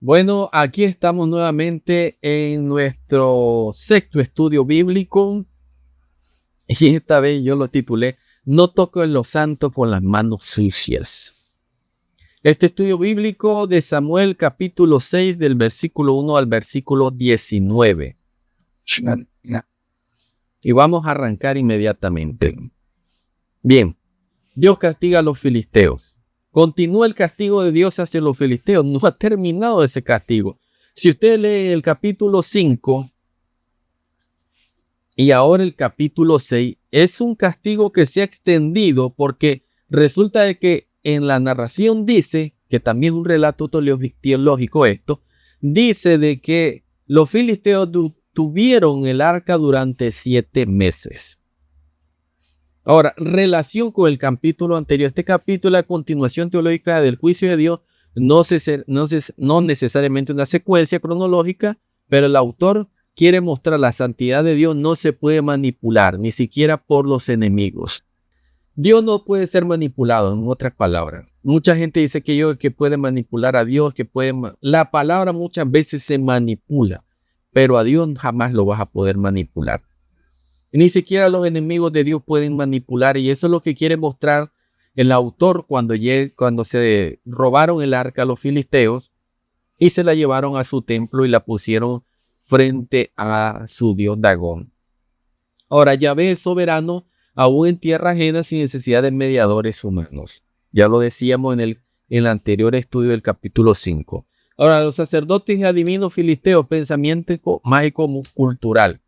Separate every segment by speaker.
Speaker 1: Bueno, aquí estamos nuevamente en nuestro sexto estudio bíblico y esta vez yo lo titulé No toco en lo santo con las manos sucias. Este estudio bíblico de Samuel capítulo 6 del versículo 1 al versículo 19. Y vamos a arrancar inmediatamente. Bien, Dios castiga a los filisteos. Continúa el castigo de Dios hacia los filisteos. No ha terminado ese castigo. Si usted lee el capítulo 5 y ahora el capítulo 6, es un castigo que se ha extendido porque resulta de que en la narración dice, que también es un relato teológico esto, dice de que los filisteos tuvieron el arca durante 7 meses. Ahora, relación con el capítulo anterior. Este capítulo es la continuación teológica del juicio de Dios, no necesariamente una secuencia cronológica, pero el autor quiere mostrar la santidad de Dios no se puede manipular, ni siquiera por los enemigos. Dios no puede ser manipulado, en otras palabras. Mucha gente dice que puede manipular a Dios, la palabra muchas veces se manipula, pero a Dios jamás lo vas a poder manipular. Ni siquiera los enemigos de Dios pueden manipular, y eso es lo que quiere mostrar el autor cuando se robaron el arca a los filisteos y se la llevaron a su templo y la pusieron frente a su dios Dagón. Ahora, Yahvé es soberano aún en tierra ajena sin necesidad de mediadores humanos. Ya lo decíamos en el anterior estudio del capítulo 5. Ahora, los sacerdotes y adivinos filisteos, pensamiento mágico cultural.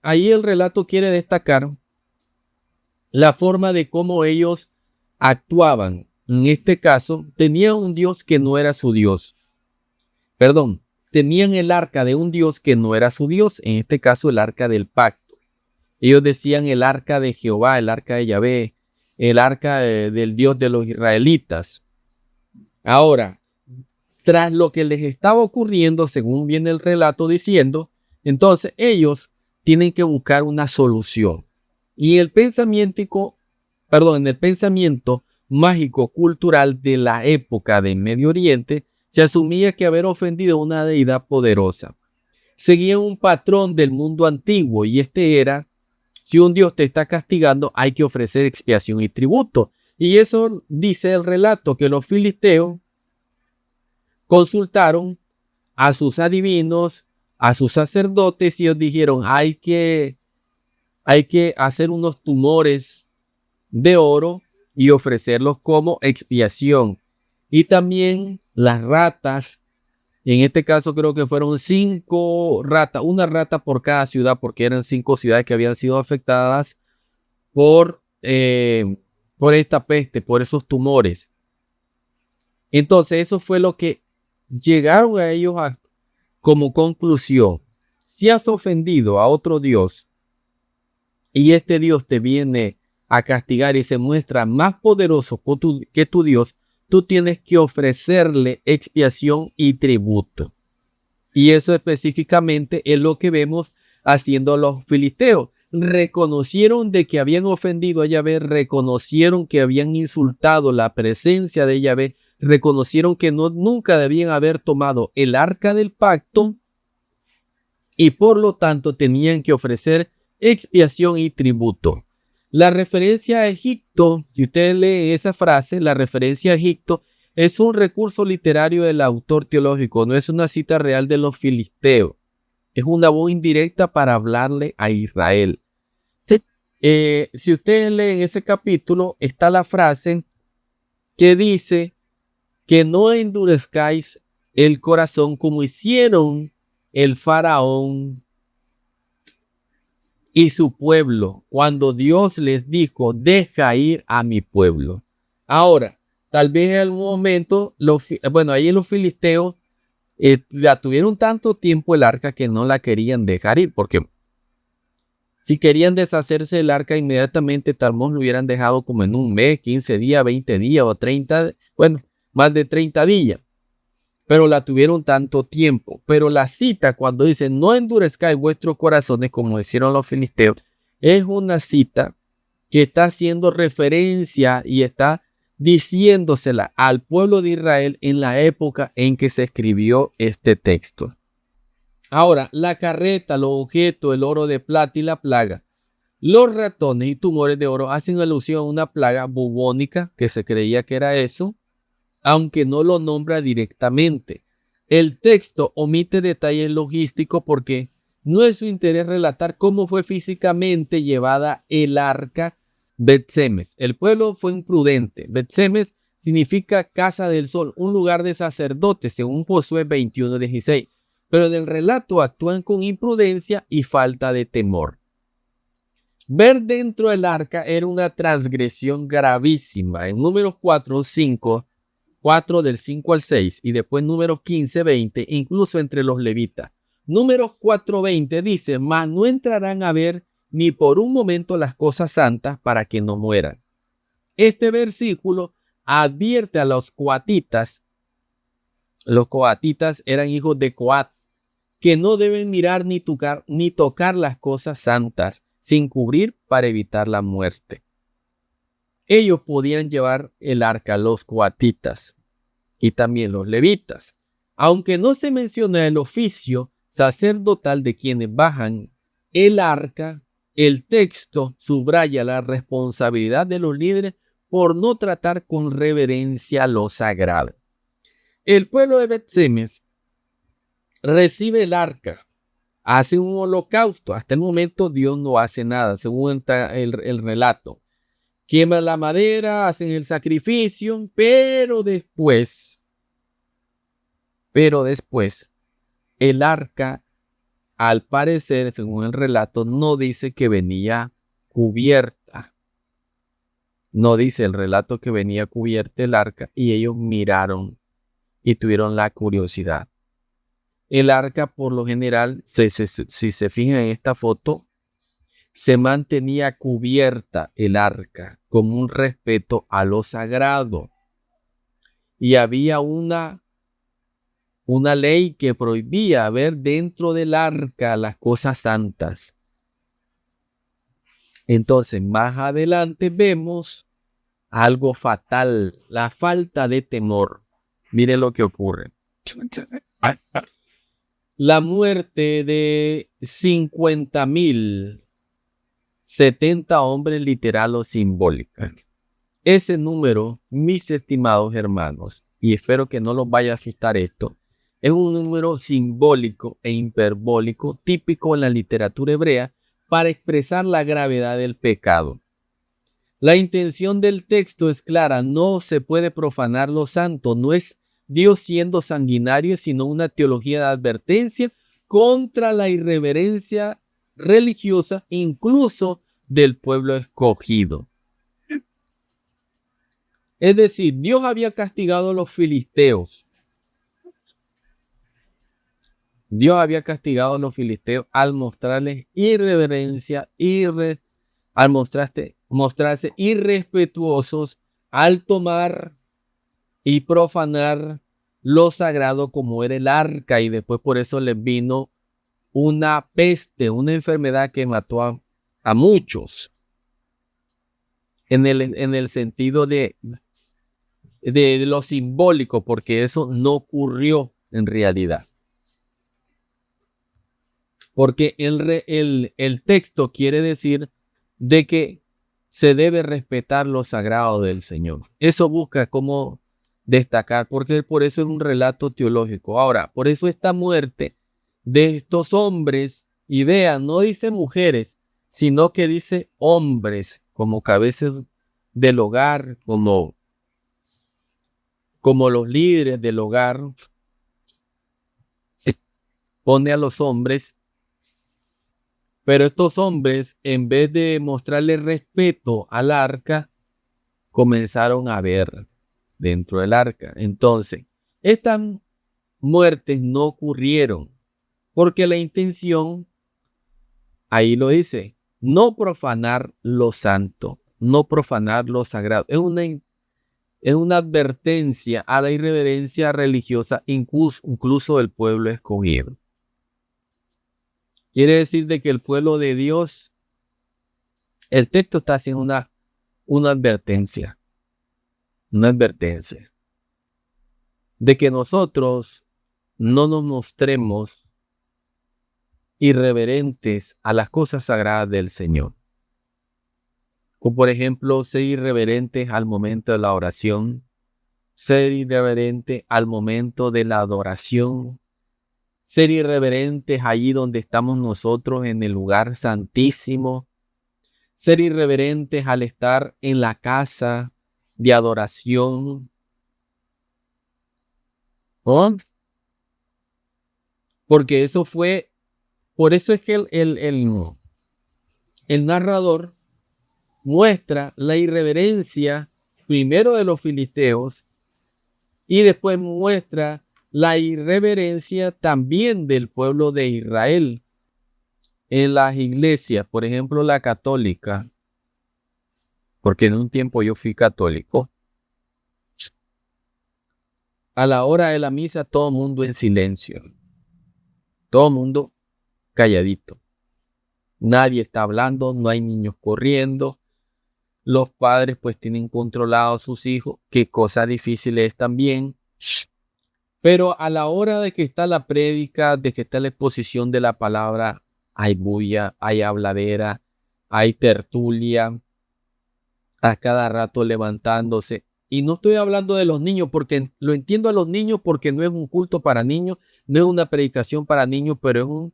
Speaker 1: Ahí el relato quiere destacar la forma de cómo ellos actuaban. En este caso, tenían un Dios que no era su Dios. Tenían el arca de un Dios que no era su Dios. En este caso, el arca del pacto. Ellos decían el arca de Jehová, el arca de Yahvé, el arca del Dios de los israelitas. Ahora, tras lo que les estaba ocurriendo, según viene el relato diciendo, entonces ellos tienen que buscar una solución. Y en el pensamiento mágico cultural de la época de Medio Oriente, se asumía que haber ofendido a una deidad poderosa. Seguían un patrón del mundo antiguo y este era, si un Dios te está castigando, hay que ofrecer expiación y tributo. Y eso dice el relato, que los filisteos consultaron a sus adivinos, a sus sacerdotes, y ellos dijeron, hay que hacer unos tumores de oro y ofrecerlos como expiación. Y también las ratas, en este caso creo que fueron 5 ratas, una rata por cada ciudad, porque eran 5 ciudades que habían sido afectadas por esta peste, por esos tumores. Entonces eso fue lo que llegaron a ellos como conclusión. Si has ofendido a otro Dios y este Dios te viene a castigar y se muestra más poderoso que tu Dios, tú tienes que ofrecerle expiación y tributo. Y eso específicamente es lo que vemos haciendo los filisteos. Reconocieron de que habían ofendido a Yahvé, reconocieron que habían insultado la presencia de Yahvé, reconocieron que nunca debían haber tomado el arca del pacto y por lo tanto tenían que ofrecer expiación y tributo. La referencia a Egipto, si usted lee esa frase, la referencia a Egipto es un recurso literario del autor teológico, no es una cita real de los filisteos. Es una voz indirecta para hablarle a Israel. Si usted lee en ese capítulo, está la frase que dice que no endurezcáis el corazón como hicieron el faraón y su pueblo cuando Dios les dijo, deja ir a mi pueblo. Ahora, tal vez en algún momento, ahí los filisteos la tuvieron tanto tiempo el arca que no la querían dejar ir, porque si querían deshacerse del arca inmediatamente, tal vez lo hubieran dejado como en un mes, 15 días, 20 días o 30, más de 30 días. Pero la tuvieron tanto tiempo. Pero la cita cuando dice, no endurezcáis vuestros corazones, como hicieron los filisteos, es una cita que está haciendo referencia y está diciéndosela al pueblo de Israel en la época en que se escribió este texto. Ahora, la carreta, los objetos, el oro de plata y la plaga. Los ratones y tumores de oro hacen alusión a una plaga bubónica que se creía que era eso, aunque no lo nombra directamente. El texto omite detalles logísticos porque no es su interés relatar cómo fue físicamente llevada el arca Bet-Semes. El pueblo fue imprudente. Bet-Semes significa casa del sol, un lugar de sacerdotes, según Josué 21:16. Pero en el relato actúan con imprudencia y falta de temor. Ver dentro del arca era una transgresión gravísima. En números 4, 5, 4 del 5 al 6 y después números 15, 20, incluso entre los levitas. Números 4, 20 dice, mas no entrarán a ver ni por un momento las cosas santas para que no mueran. Este versículo advierte a los coatitas. Los coatitas eran hijos de Coat, que no deben mirar ni tocar las cosas santas sin cubrir para evitar la muerte. Ellos podían llevar el arca, los coatitas y también los levitas. Aunque no se menciona el oficio sacerdotal de quienes bajan el arca, el texto subraya la responsabilidad de los líderes por no tratar con reverencia lo sagrado. El pueblo de Bet-Semes recibe el arca, hace un holocausto. Hasta el momento Dios no hace nada, según el relato. Queman la madera, hacen el sacrificio, pero después, el arca, al parecer, según el relato, no dice que venía cubierta. No dice el relato que venía cubierta el arca y ellos miraron y tuvieron la curiosidad. El arca, por lo general, si se fijan en esta foto, se mantenía cubierta el arca como un respeto a lo sagrado. Y había una ley que prohibía ver dentro del arca las cosas santas. Entonces, más adelante vemos algo fatal, la falta de temor. Miren lo que ocurre. La muerte de 50,000, 70 hombres literal o simbólica. Ese número, mis estimados hermanos, y espero que no los vaya a asustar esto, es un número simbólico e hiperbólico típico en la literatura hebrea para expresar la gravedad del pecado. La intención del texto es clara, no se puede profanar lo santo, no es Dios siendo sanguinario, sino una teología de advertencia contra la irreverencia religiosa, incluso del pueblo escogido. Es decir, Dios había castigado a los filisteos. Dios había castigado a los filisteos al mostrarles irreverencia, al mostrarse irrespetuosos, al tomar y profanar lo sagrado como era el arca, y después por eso les vino una peste, una enfermedad que mató a muchos en el sentido de lo simbólico, porque eso no ocurrió en realidad. Porque el texto quiere decir de que se debe respetar lo sagrado del Señor. Eso busca cómo destacar, porque por eso es un relato teológico. Ahora, por eso esta muerte de estos hombres, y vean, no dice mujeres, sino que dice hombres, como cabezas del hogar, como los líderes del hogar, pone a los hombres. Pero estos hombres, en vez de mostrarle respeto al arca, comenzaron a ver dentro del arca. Entonces, estas muertes no ocurrieron porque la intención, ahí lo dice, no profanar lo santo, no profanar lo sagrado. Es una advertencia a la irreverencia religiosa, incluso del pueblo escogido. Quiere decir de que el pueblo de Dios, el texto está haciendo una advertencia. una advertencia de que nosotros no nos mostremos irreverentes a las cosas sagradas del Señor. Como por ejemplo, ser irreverentes al momento de la oración, ser irreverente al momento de la adoración, ser irreverentes allí donde estamos nosotros en el lugar santísimo, ser irreverentes al estar en la casa de adoración. ¿Oh? Porque eso fue, por eso es que el narrador muestra la irreverencia primero de los filisteos y después muestra la irreverencia también del pueblo de Israel. En las iglesias, por ejemplo la católica, porque en un tiempo yo fui católico, a la hora de la misa todo el mundo en silencio, todo el mundo calladito. Nadie está hablando, no hay niños corriendo. Los padres pues tienen controlados a sus hijos, qué cosa difícil es también. Pero a la hora de que está la prédica, de que está la exposición de la palabra, hay bulla, hay habladera, hay tertulia, a cada rato levantándose. Y no estoy hablando de los niños, porque lo entiendo a los niños, porque no es un culto para niños, no es una predicación para niños, pero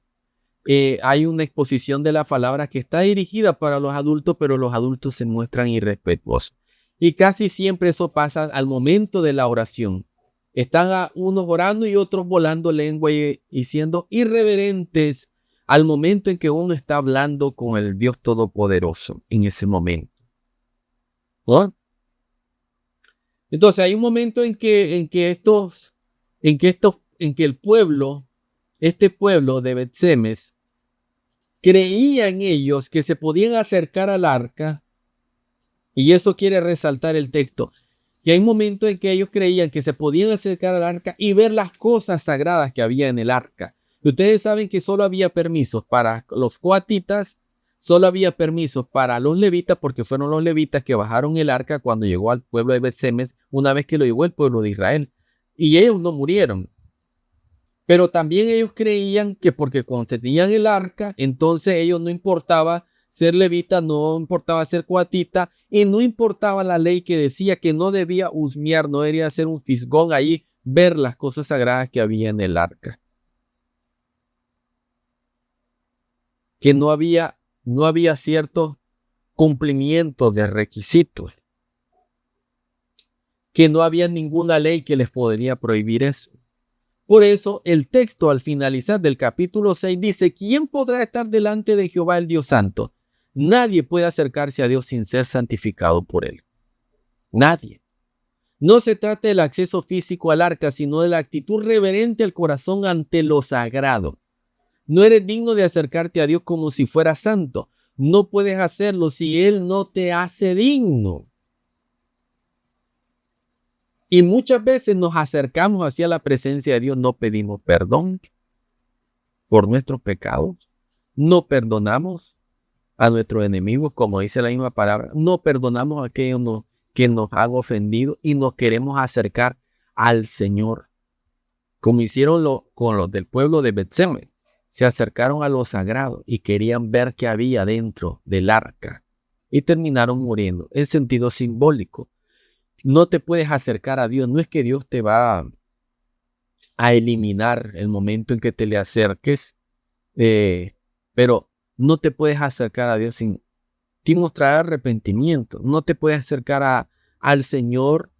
Speaker 1: hay una exposición de la palabra que está dirigida para los adultos, pero los adultos se muestran irrespetuosos. Y casi siempre eso pasa al momento de la oración. Están unos orando y otros volando lengua y siendo irreverentes al momento en que uno está hablando con el Dios Todopoderoso en ese momento. ¿No? Entonces hay un momento en que el pueblo, este pueblo de Bet-Semes, creían ellos que se podían acercar al arca, y eso quiere resaltar el texto, que hay un momento en que ellos creían que se podían acercar al arca y ver las cosas sagradas que había en el arca. Y ustedes saben que solo había permisos para los coatitas, solo había permisos para los levitas, porque fueron los levitas que bajaron el arca cuando llegó al pueblo de Bet-Semes, una vez que lo llevó el pueblo de Israel, y ellos no murieron. Pero también ellos creían que porque cuando tenían el arca, entonces ellos no importaba ser levita, no importaba ser coatita, y no importaba la ley que decía que no debía husmear, no debía hacer un fisgón ahí, ver las cosas sagradas que había en el arca. Que no había cierto cumplimiento de requisitos. Que no había ninguna ley que les podría prohibir eso. Por eso el texto al finalizar del capítulo 6 dice: ¿quién podrá estar delante de Jehová el Dios Santo? Nadie puede acercarse a Dios sin ser santificado por él. Nadie. No se trata del acceso físico al arca, sino de la actitud reverente al corazón ante lo sagrado. No eres digno de acercarte a Dios como si fuera santo. No puedes hacerlo si Él no te hace digno. Y muchas veces nos acercamos hacia la presencia de Dios, no pedimos perdón por nuestros pecados, no perdonamos a nuestros enemigos, como dice la misma palabra, no perdonamos a aquellos que nos han ofendido y nos queremos acercar al Señor, como hicieron con los del pueblo de Bet-Semes. Se acercaron a lo sagrado y querían ver qué había dentro del arca y terminaron muriendo en sentido simbólico. No te puedes acercar a Dios. No es que Dios te va a eliminar el momento en que te le acerques, pero no te puedes acercar a Dios sin mostrar arrepentimiento. No te puedes acercar al Señor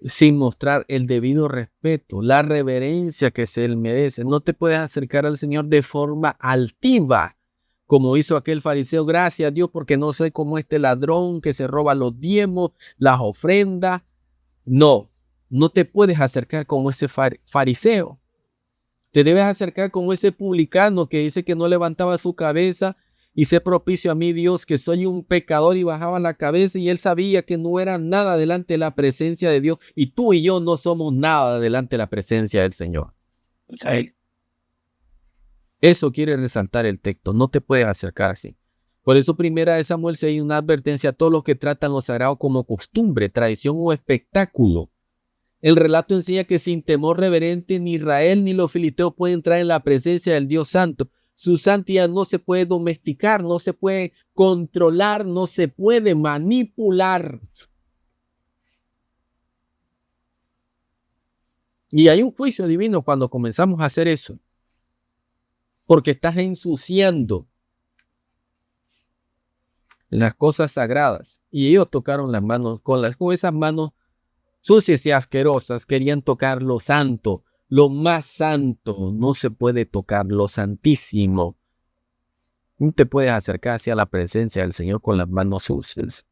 Speaker 1: sin mostrar el debido respeto, la reverencia que Él merece. No te puedes acercar al Señor de forma altiva, como hizo aquel fariseo. Gracias a Dios porque no soy como este ladrón que se roba los diezmos, las ofrendas. No te puedes acercar como ese fariseo. Te debes acercar como ese publicano que dice que no levantaba su cabeza y sé propicio a mí, Dios, que soy un pecador, y bajaba la cabeza, y él sabía que no era nada delante de la presencia de Dios, y tú y yo no somos nada delante de la presencia del Señor. Eso quiere resaltar el texto. No te puedes acercar así. Por eso primera de Samuel 6, una advertencia a todos los que tratan lo sagrado como costumbre, tradición o espectáculo. El relato enseña que sin temor reverente ni Israel ni los filisteos pueden entrar en la presencia del Dios Santo. Su santidad no se puede domesticar, no se puede controlar, no se puede manipular. Y hay un juicio divino cuando comenzamos a hacer eso, porque estás ensuciando las cosas sagradas. Y ellos tocaron las manos con esas manos sucias y asquerosas, querían tocar lo santo, lo más santo. No se puede tocar lo santísimo. No te puedes acercar hacia la presencia del Señor con las manos sucias.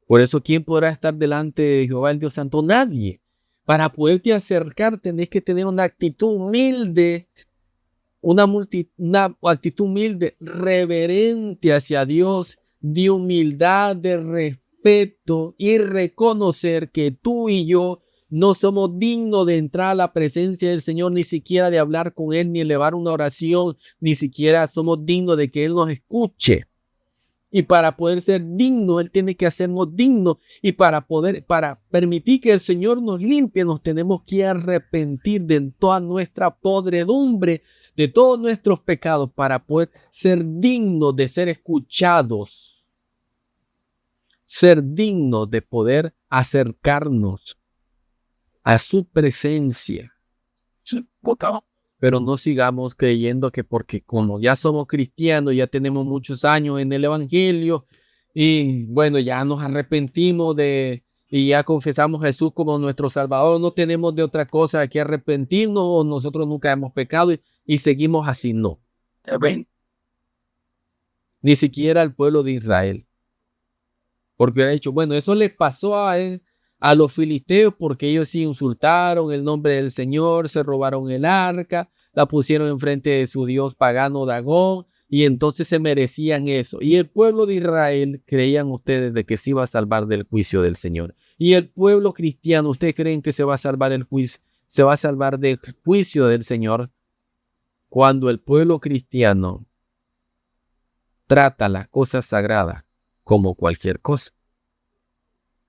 Speaker 1: Por eso, ¿quién podrá estar delante de Jehová el Dios Santo? Nadie. Para poderte acercar tenés que tener una actitud humilde, una actitud humilde, reverente hacia Dios, de humildad, de respeto y reconocer que tú y yo no somos dignos de entrar a la presencia del Señor, ni siquiera de hablar con Él, ni elevar una oración, ni siquiera somos dignos de que Él nos escuche. Y para poder ser digno, Él tiene que hacernos dignos. Y para permitir que el Señor nos limpie, nos tenemos que arrepentir de toda nuestra podredumbre, de todos nuestros pecados, para poder ser dignos de ser escuchados. Ser dignos de poder acercarnos a su presencia. Pero no sigamos creyendo que porque como ya somos cristianos, ya tenemos muchos años en el Evangelio y bueno, ya nos arrepentimos y ya confesamos a Jesús como nuestro Salvador, no tenemos de otra cosa que arrepentirnos o nosotros nunca hemos pecado y seguimos así. No. Ni siquiera al pueblo de Israel. Porque hubiera dicho, bueno, eso le pasó a los filisteos porque ellos sí insultaron el nombre del Señor, se robaron el arca, la pusieron enfrente de su dios pagano Dagón y entonces se merecían eso. Y el pueblo de Israel, creían ustedes de que se iba a salvar del juicio del Señor. Y el pueblo cristiano, ¿ustedes creen que se va a salvar se va a salvar del juicio del Señor? Cuando el pueblo cristiano trata las cosas sagradas como cualquier cosa.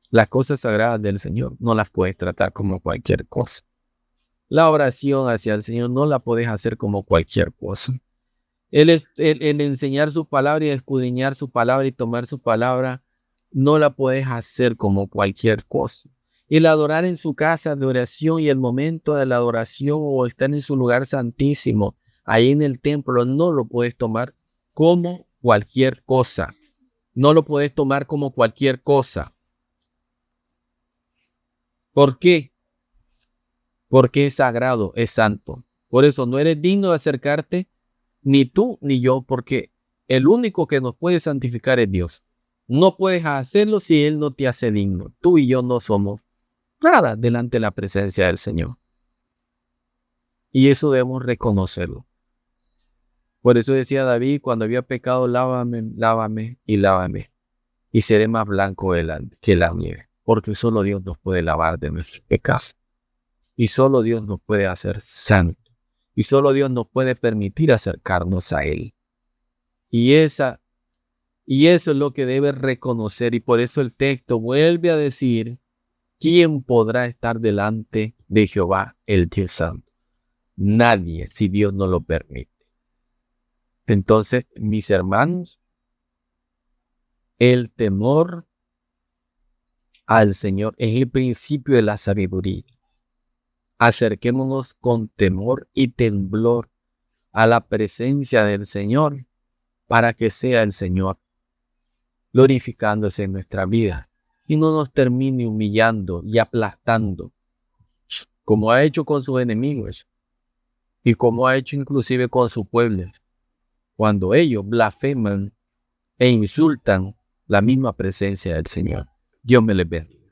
Speaker 1: Las cosas sagradas del Señor no las puedes tratar como cualquier cosa. La oración hacia el Señor no la puedes hacer como cualquier cosa. El enseñar su palabra y escudriñar su palabra y tomar su palabra no la puedes hacer como cualquier cosa. El adorar en su casa de oración y el momento de la adoración o estar en su lugar santísimo, ahí en el templo, no lo puedes tomar como cualquier cosa. No lo puedes tomar como cualquier cosa. ¿Por qué? Porque es sagrado, es santo. Por eso no eres digno de acercarte, ni tú ni yo, porque el único que nos puede santificar es Dios. No puedes hacerlo si Él no te hace digno. Tú y yo no somos nada delante de la presencia del Señor. Y eso debemos reconocerlo. Por eso decía David, cuando había pecado, lávame, lávame y lávame, y seré más blanco que la nieve, porque solo Dios nos puede lavar de nuestros pecados. Y solo Dios nos puede hacer santos. Y solo Dios nos puede permitir acercarnos a Él. Y eso es lo que debe reconocer. Y por eso el texto vuelve a decir, ¿quién podrá estar delante de Jehová el Dios Santo? Nadie, si Dios no lo permite. Entonces, mis hermanos, el temor al Señor es el principio de la sabiduría. Acerquémonos con temor y temblor a la presencia del Señor para que sea el Señor glorificándose en nuestra vida y no nos termine humillando y aplastando como ha hecho con sus enemigos y como ha hecho inclusive con su pueblo cuando ellos blasfeman e insultan la misma presencia del Señor. Dios me les bendiga.